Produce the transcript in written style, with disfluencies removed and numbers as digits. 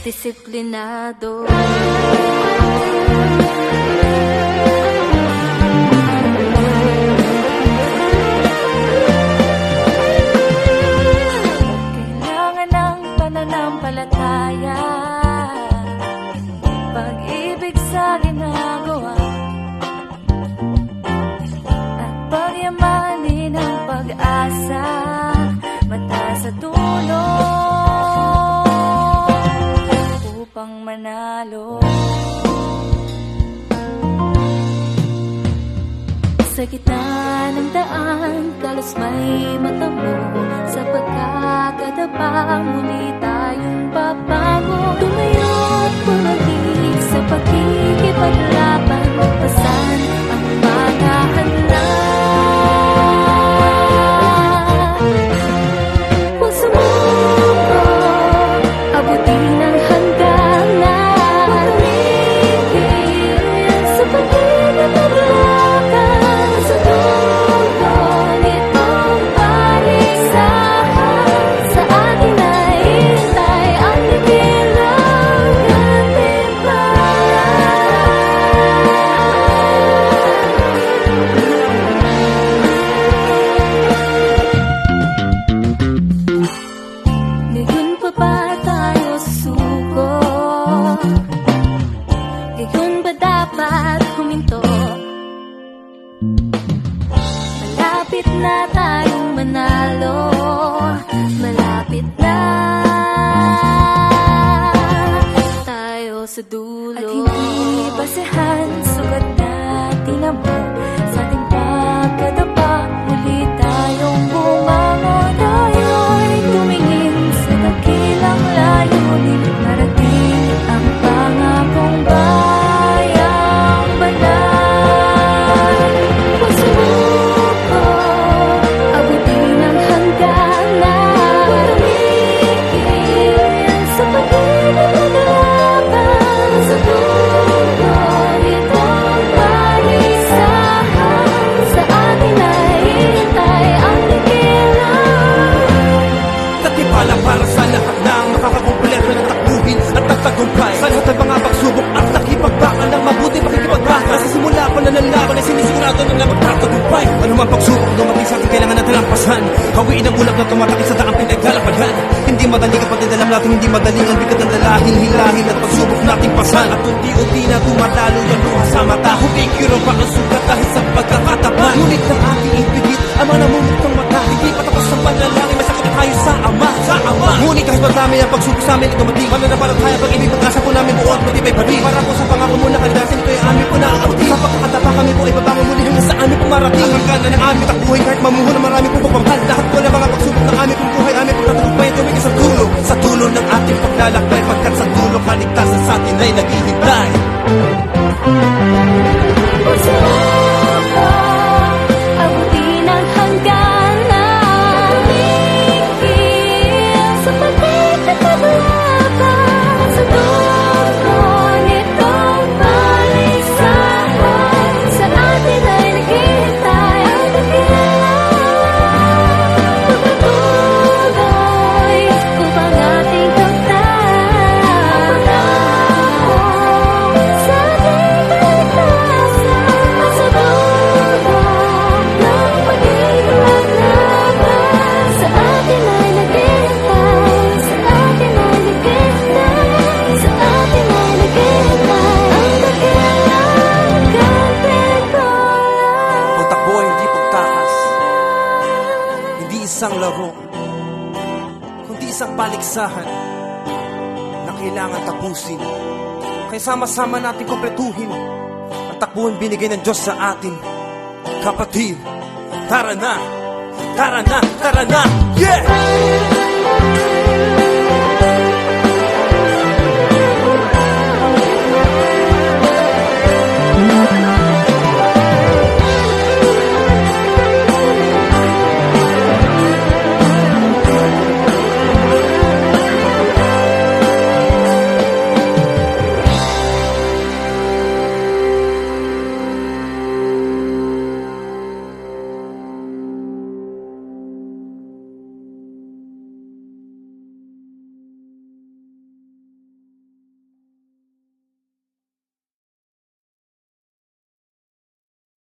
disiplinado. Kailangan ng pananampalataya, pag-ibig sa ginagawa, at pagyamanin ang pag-asa, mata sa dulo upang manalo. Sa gitna ng daan, kalos may matamo, sa pagkakadapa muli tayong babago. Tumayo't bumalik sa pagkikipaglaban, magpasan ang mga handa. Huwag sumuko, abutin ang hangganan. Huwag tumigil sa pagkikipaglaban, sa dulo nitong palisahan. Sa atin ay hintay ang likilang katibayan. Ngayon pa ba tayo susuko? Ngayon ba dapat huminto? Malapit na tayong manalo, malapit na tayo sa dulo. At hindi basehan, sugat na tinamo, sa ating pagkadapa muli tayong bumangon. Tayo'y tumingin sa dakilang layunin, marating ang pangakong bayang banal. Huwag sumuko, abutin ang hangganan. Huwag tumigil sa pagkikipaglaban, sa dulo nitong palisahan. Sa atin ay hintay ang likilang. Katipala para sa lahat ng makakakumpleto ng takbuhin at nagtagumpay sa lahat ng mga pagsubok at nakipagbakal ng mabuti pakikipagbakal. Sa simula pa na ng laban ay sinisigurado ng magtatagumpay. Ano man pagsubok dumating sa atin, kailangan natin lampasan. Hawiin ang ulap na tumatakit sa daang pinaglalakbayan. Hindi madali kapag alam natin, hindi madali ang bigat ng dalahin, hilahin at pagsubok nating pasan. At unti-unti na tumatalo yung luha sa mata. Humikiro pa ang sugat dahil sa pagkakatapat. Ngunit ng ating ipigit, ama na mumutong mata. Hindi patapos ang panlalangin, may sakit na tayo sa Ama, sa Ama. Ngunit kahit marami ang pagsubok sa amin, dumating kami na parang kaya pag-ibig, pag-asa po namin buo at matibay pa rin. Para po sa pangako mo na kalidasin, ito'y amin po na ang abutin. Sa pagkakatapa kami po ay babangon muli hanggang sa amin po marating. Ang hangganan ng aming takbuhin kahit mamuho na marami po pagpapahal. Lahat po ng mga pagsubok ng aming pong buhay, amin po natagupay tumigil sa dulo ng ating paglalakbay. Pagkat sa dulo kaligtasan sa atin ay naghihintay. Huwag sumuko, abutin ang hangganan. Tumigil sa pagkikipaglaban, sa dulo nitong palisahan. Sa atin ay naghihintay ang likilang. Pagpatuloy upang ating kamtan sa ating kaligtasan. Sa dulo ng pagkikipaglaban, sa atin ay naghihintay, sa atin ay naghihintay, sa atin ay naghihintay ang dakilang katibayan. Ang takbo ay hindi pagtakas, hindi isang laro, kundi isang paligsahan na kailangan tapusin. Kaya sama-sama natin kumpletuhin ang takbuhan binigay ng Diyos sa atin. Kapatid, tara na, tara na, tara na, yeah!